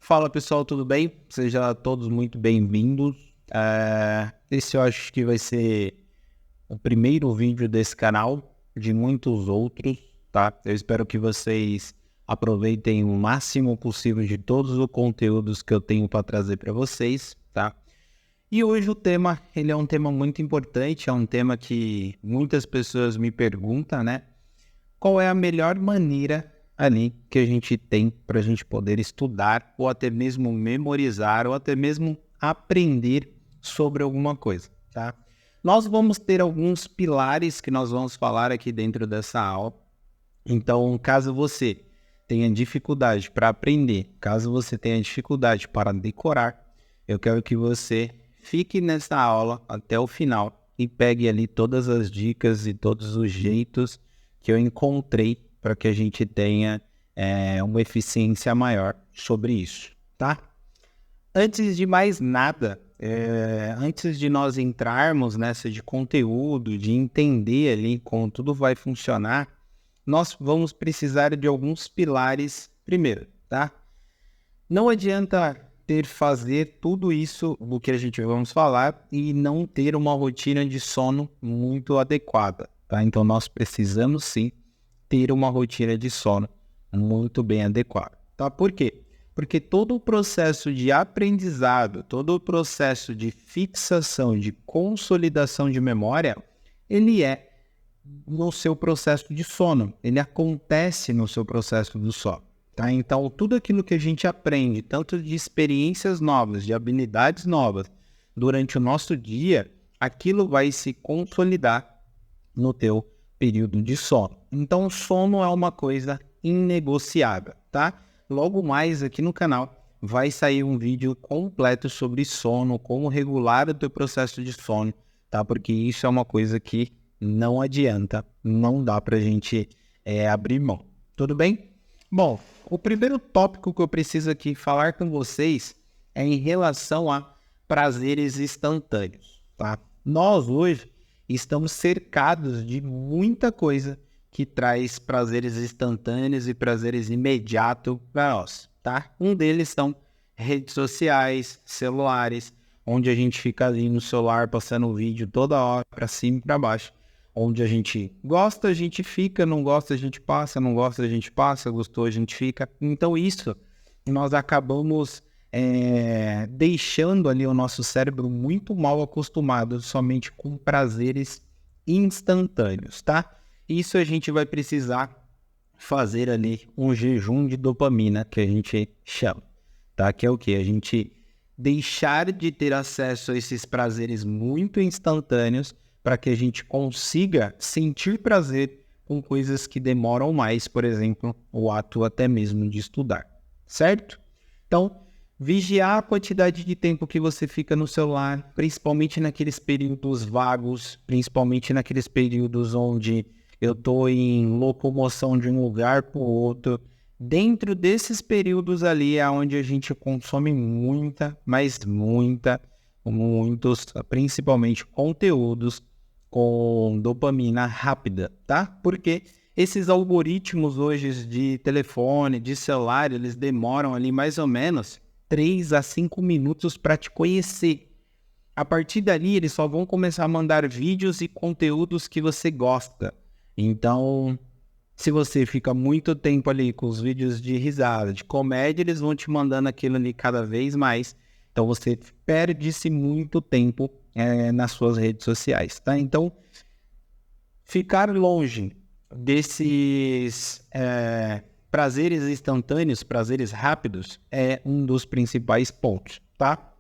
Fala pessoal, tudo bem? Sejam todos muito bem-vindos. Esse eu acho que vai ser o primeiro vídeo desse canal, de muitos outros, tá? Eu espero que vocês aproveitem o máximo possível de todos os conteúdos que eu tenho para trazer para vocês, tá? E hoje o tema, ele é um tema muito importante, é um tema que muitas pessoas me perguntam, né? Qual é a melhor maneira ali que a gente tem para a gente poder estudar ou até mesmo memorizar ou até mesmo aprender sobre alguma coisa, tá? Nós vamos ter alguns pilares que nós vamos falar aqui dentro dessa aula. Então, caso você tenha dificuldade para aprender, caso você tenha dificuldade para decorar, eu quero que você fique nessa aula até o final e pegue ali todas as dicas e todos os jeitos que eu encontrei para que a gente tenha uma eficiência maior sobre isso, tá? Antes de mais nada, antes de nós entrarmos nessa de conteúdo, de entender ali como tudo vai funcionar, nós vamos precisar de alguns pilares primeiro, tá? Não adianta fazer tudo isso do que a gente vamos falar e não ter uma rotina de sono muito adequada, tá? Então nós precisamos sim ter uma rotina de sono muito bem adequada, tá? Por quê? Porque todo o processo de aprendizado, todo o processo de fixação, de consolidação de memória, ele é no seu processo de sono, ele acontece no seu processo do sono, tá? Então, tudo aquilo que a gente aprende, tanto de experiências novas, de habilidades novas, durante o nosso dia, aquilo vai se consolidar no teu período de sono. Então, o sono é uma coisa inegociável, tá? Logo mais aqui no canal vai sair um vídeo completo sobre sono, como regular o teu processo de sono, tá? Porque isso é uma coisa que não adianta, não dá pra gente abrir mão. Tudo bem? Bom, o primeiro tópico que eu preciso aqui falar com vocês é em relação a prazeres instantâneos, tá? Nós hoje estamos cercados de muita coisa que traz prazeres instantâneos e prazeres imediatos para nós, tá? Um deles são redes sociais, celulares, onde a gente fica ali no celular passando o vídeo toda hora para cima e para baixo. Onde a gente gosta, a gente fica, não gosta, a gente passa, não gosta, a gente passa, gostou, a gente fica. Então isso, nós acabamos deixando ali o nosso cérebro muito mal acostumado somente com prazeres instantâneos, tá? Isso a gente vai precisar fazer ali um jejum de dopamina, que a gente chama, tá? Que é o quê? A gente deixar de ter acesso a esses prazeres muito instantâneos para que a gente consiga sentir prazer com coisas que demoram mais, por exemplo, o ato até mesmo de estudar, certo? Então, vigiar a quantidade de tempo que você fica no celular, principalmente naqueles períodos vagos, principalmente naqueles períodos onde eu estou em locomoção de um lugar para o outro. Dentro desses períodos ali é onde a gente consome muitos, principalmente conteúdos com dopamina rápida, tá? Porque esses algoritmos hoje de telefone, de celular, eles demoram ali mais ou menos 3 a 5 minutos para te conhecer. A partir dali, eles só vão começar a mandar vídeos e conteúdos que você gosta. Então, se você fica muito tempo ali com os vídeos de risada, de comédia, eles vão te mandando aquilo ali cada vez mais. Então, você perde-se muito tempo nas suas redes sociais, tá? Então, ficar longe desses prazeres instantâneos, prazeres rápidos, é um dos principais pontos, tá?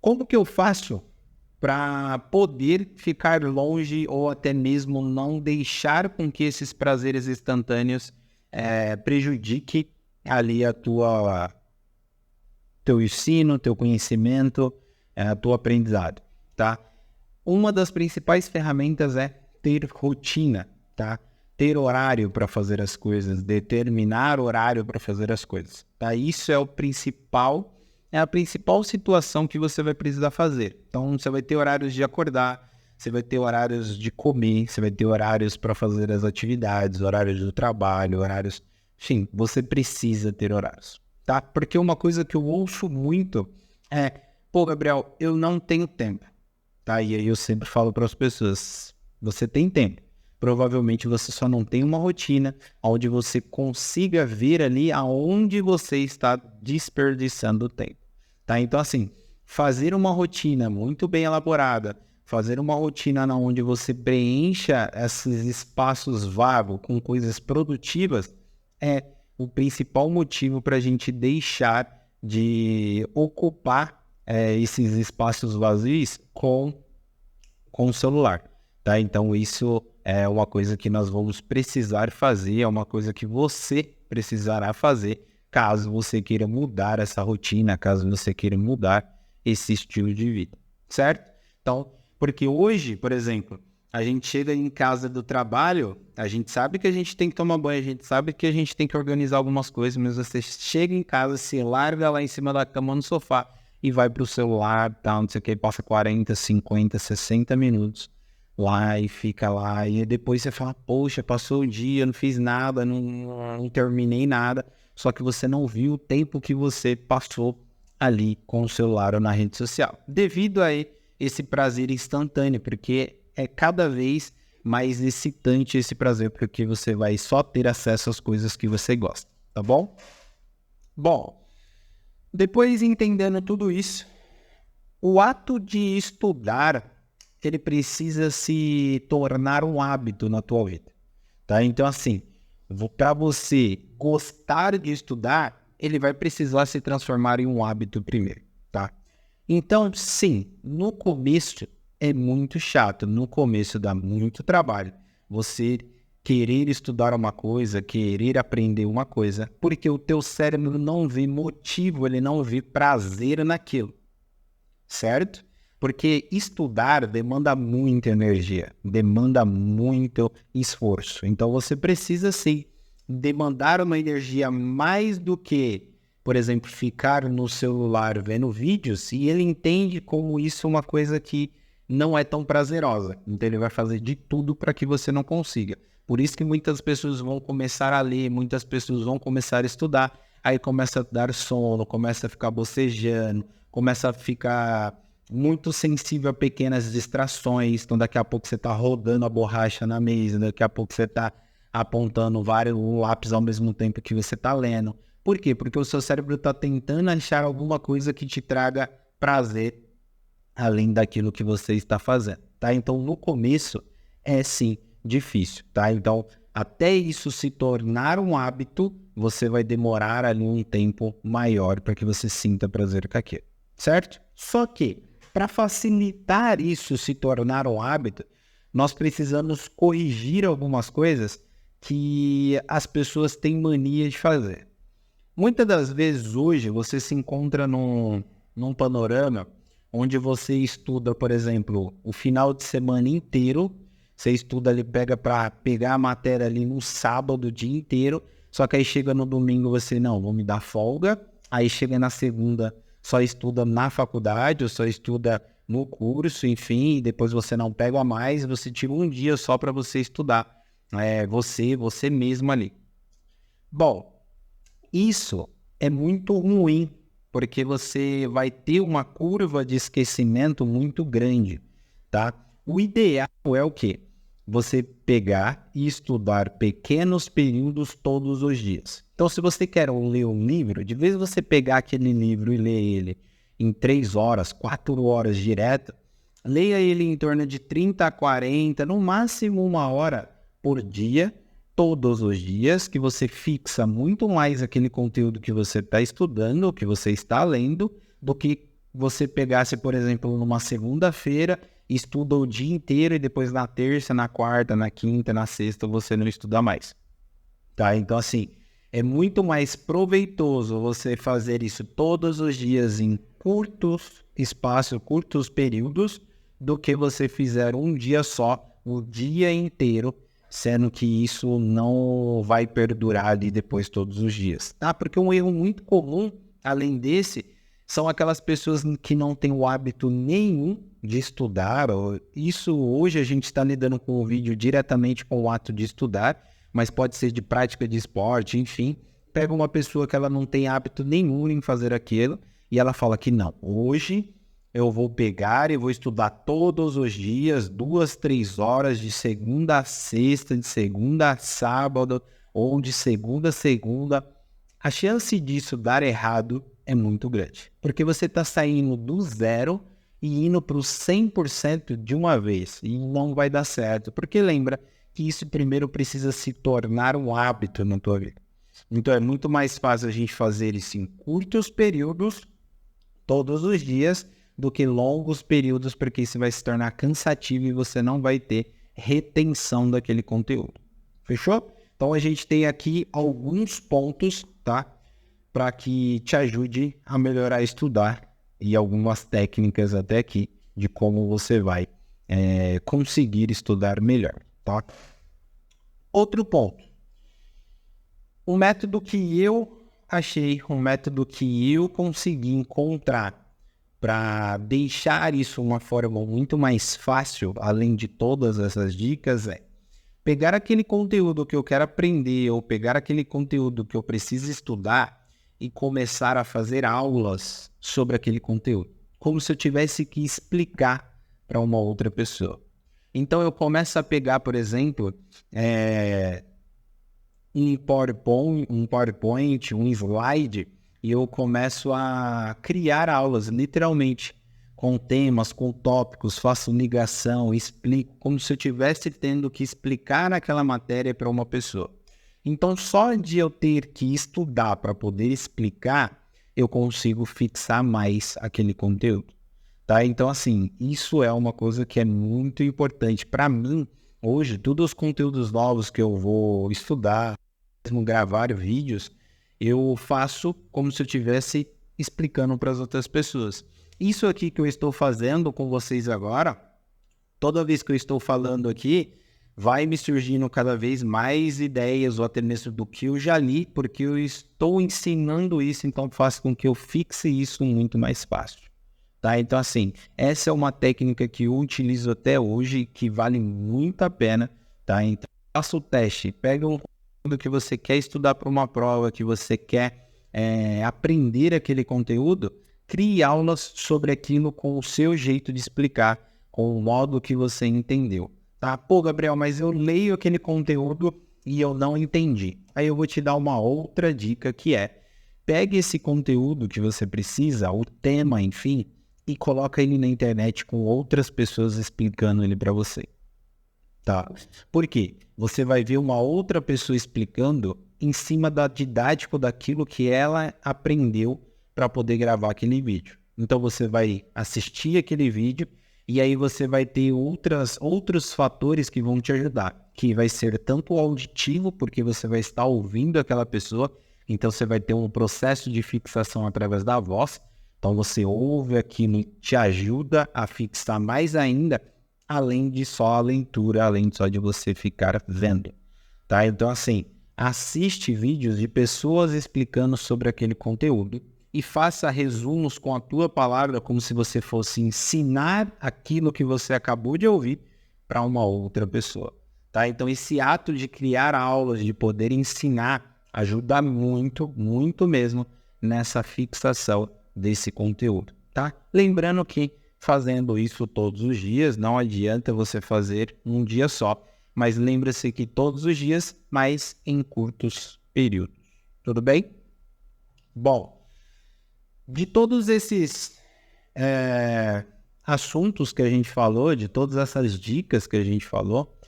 Como que eu faço para poder ficar longe ou até mesmo não deixar com que esses prazeres instantâneos prejudiquem ali teu ensino, teu conhecimento, teu aprendizado, tá? Uma das principais ferramentas é ter rotina, tá? Ter horário para fazer as coisas, determinar horário para fazer as coisas, tá? Isso é a principal situação que você vai precisar fazer. Então, você vai ter horários de acordar, você vai ter horários de comer, você vai ter horários para fazer as atividades, horários do trabalho, horários... Enfim, você precisa ter horários. tá? Porque uma coisa que eu ouço muito é, pô, Gabriel, eu não tenho tempo, tá? E aí eu sempre falo para as pessoas, você tem tempo. Provavelmente você só não tem uma rotina onde você consiga ver ali aonde você está desperdiçando tempo, tá? Então, assim, fazer uma rotina muito bem elaborada, fazer uma rotina onde você preencha esses espaços vagos com coisas produtivas é o principal motivo para a gente deixar de ocupar esses espaços vazios com o celular, tá? Então, isso é uma coisa que nós vamos precisar fazer, é uma coisa que você precisará fazer caso você queira mudar essa rotina, caso você queira mudar esse estilo de vida, certo? Então, porque hoje, por exemplo, a gente chega em casa do trabalho, a gente sabe que a gente tem que tomar banho, a gente sabe que a gente tem que organizar algumas coisas, mas você chega em casa, se larga lá em cima da cama no sofá e vai pro celular, tal, não sei o que, passa 40, 50, 60 minutos lá e fica lá, e depois você fala, poxa, passou o dia, não fiz nada, não terminei nada, só que você não viu o tempo que você passou ali com o celular ou na rede social, devido a esse prazer instantâneo, porque é cada vez mais excitante esse prazer, porque você vai só ter acesso às coisas que você gosta, tá bom? Bom, depois entendendo tudo isso, o ato de estudar, ele precisa se tornar um hábito na tua vida, tá? Então, assim, para você gostar de estudar, ele vai precisar se transformar em um hábito primeiro, tá? Então, sim, no começo é muito chato, no começo dá muito trabalho você querer estudar uma coisa, querer aprender uma coisa, porque o teu cérebro não vê motivo, ele não vê prazer naquilo, certo? Porque estudar demanda muita energia, demanda muito esforço. Então você precisa sim demandar uma energia mais do que, por exemplo, ficar no celular vendo vídeos, e ele entende como isso é uma coisa que não é tão prazerosa. Então ele vai fazer de tudo para que você não consiga. Por isso que muitas pessoas vão começar a ler, muitas pessoas vão começar a estudar, aí começa a dar sono, começa a ficar bocejando, começa a ficar muito sensível a pequenas distrações. Então daqui a pouco você está rodando a borracha na mesa, daqui a pouco você está apontando vários lápis ao mesmo tempo que você está lendo. Por quê? Porque o seu cérebro está tentando achar alguma coisa que te traga prazer além daquilo que você está fazendo, tá? Então, no começo, é sim difícil, tá? Então, até isso se tornar um hábito, você vai demorar ali um tempo maior para que você sinta prazer com aquilo, certo? Só que, para facilitar isso se tornar um hábito, nós precisamos corrigir algumas coisas que as pessoas têm mania de fazer. Muitas das vezes hoje você se encontra num panorama onde você estuda, por exemplo, o final de semana inteiro, você estuda ali, pega para pegar a matéria ali no sábado o dia inteiro, só que aí chega no domingo você, não, vou me dar folga, aí chega na segunda, só estuda na faculdade, ou só estuda no curso, enfim, e depois você não pega a mais, você tira um dia só para você estudar, você mesmo ali. Bom, isso é muito ruim, porque você vai ter uma curva de esquecimento muito grande, tá? O ideal é o quê? Você pegar e estudar pequenos períodos todos os dias. Então, se você quer ler um livro, de vez você pegar aquele livro e ler ele em 3 horas, 4 horas direto, leia ele em torno de 30 a 40, no máximo 1 hora por dia, todos os dias, que você fixa muito mais aquele conteúdo que você está estudando, que você está lendo, do que você pegasse, por exemplo, numa segunda-feira, estuda o dia inteiro e depois na terça, na quarta, na quinta, na sexta, você não estuda mais, tá? Então, assim, é muito mais proveitoso você fazer isso todos os dias em curtos espaços, curtos períodos, do que você fizer um dia só, o dia inteiro, sendo que isso não vai perdurar ali depois todos os dias, tá? Porque um erro muito comum, além desse, são aquelas pessoas que não têm o hábito nenhum de estudar. Isso hoje a gente está lidando com o vídeo diretamente com o ato de estudar, mas pode ser de prática de esporte, enfim, pega uma pessoa que ela não tem hábito nenhum em fazer aquilo e ela fala que não, hoje eu vou pegar e vou estudar todos os dias, 2, 3 horas, de segunda a sexta, de segunda a sábado, ou de segunda a segunda. A chance disso dar errado é muito grande, porque você está saindo do zero e indo para o 100% de uma vez, e não vai dar certo, porque lembra que isso primeiro precisa se tornar um hábito na tua vida. Então é muito mais fácil a gente fazer isso em curtos períodos, todos os dias, do que longos períodos, porque isso vai se tornar cansativo e você não vai ter retenção daquele conteúdo. Fechou? Então a gente tem aqui alguns pontos, tá? Para que te ajude a melhorar a estudar e algumas técnicas até aqui de como você vai conseguir estudar melhor, tá? Outro ponto. Um método que eu achei, um método que eu consegui encontrar para deixar isso uma forma muito mais fácil, além de todas essas dicas, é pegar aquele conteúdo que eu quero aprender ou pegar aquele conteúdo que eu preciso estudar e começar a fazer aulas sobre aquele conteúdo, como se eu tivesse que explicar para uma outra pessoa. Então eu começo a pegar, por exemplo, um PowerPoint, um slide, e eu começo a criar aulas, literalmente, com temas, com tópicos, faço ligação, explico, como se eu estivesse tendo que explicar aquela matéria para uma pessoa. Então, só de eu ter que estudar para poder explicar, eu consigo fixar mais aquele conteúdo, tá? Então, assim, isso é uma coisa que é muito importante. Para mim, hoje, todos os conteúdos novos que eu vou estudar, mesmo gravar vídeos, eu faço como se eu estivesse explicando para as outras pessoas. Isso aqui que eu estou fazendo com vocês agora, toda vez que eu estou falando aqui, vai me surgindo cada vez mais ideias, ou até mesmo do que eu já li, porque eu estou ensinando isso, então faz com que eu fixe isso muito mais fácil. Tá? Então, assim, essa é uma técnica que eu utilizo até hoje, que vale muito a pena. Tá? Então, faça o teste, pega um conteúdo que você quer estudar para uma prova, que você quer aprender aquele conteúdo, crie aulas sobre aquilo com o seu jeito de explicar, com o modo que você entendeu. Tá? Pô, Gabriel, mas eu leio aquele conteúdo e eu não entendi. Aí eu vou te dar uma outra dica, que é: pegue esse conteúdo que você precisa, o tema, enfim, e coloca ele na internet com outras pessoas explicando ele para você. Tá? Por quê? Você vai ver uma outra pessoa explicando em cima da didático daquilo que ela aprendeu para poder gravar aquele vídeo. Então você vai assistir aquele vídeo e aí você vai ter outros fatores que vão te ajudar, que vai ser tanto auditivo, porque você vai estar ouvindo aquela pessoa, então você vai ter um processo de fixação através da voz. Então você ouve aquilo, te ajuda a fixar mais ainda, além de só a leitura, além só de você ficar vendo, tá? Então, assim, assiste vídeos de pessoas explicando sobre aquele conteúdo e faça resumos com a tua palavra, como se você fosse ensinar aquilo que você acabou de ouvir para uma outra pessoa, tá? Então, esse ato de criar aulas, de poder ensinar, ajuda muito, muito mesmo nessa fixação desse conteúdo, tá? Lembrando que fazendo isso todos os dias, não adianta você fazer um dia só, mas lembre-se que todos os dias, mas em curtos períodos. Tudo bem? Bom, de todos esses assuntos que a gente falou, de todas essas dicas que a gente falou,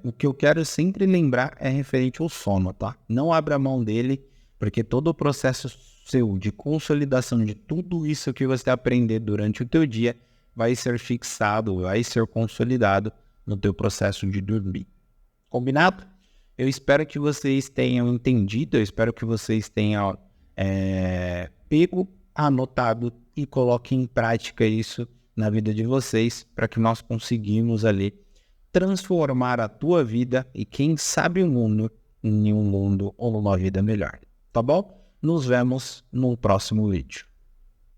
o que eu quero sempre lembrar é referente ao sono, tá? Não abra mão dele, porque todo o processo seu de consolidação de tudo isso que você aprender durante o teu dia vai ser fixado, vai ser consolidado no teu processo de dormir. Combinado? Eu espero que vocês tenham entendido, eu espero que vocês tenham pego, anotado e coloquem em prática isso na vida de vocês, para que nós conseguimos ali transformar a tua vida e quem sabe o mundo em um mundo ou numa vida melhor. Tá bom? Nos vemos no próximo vídeo.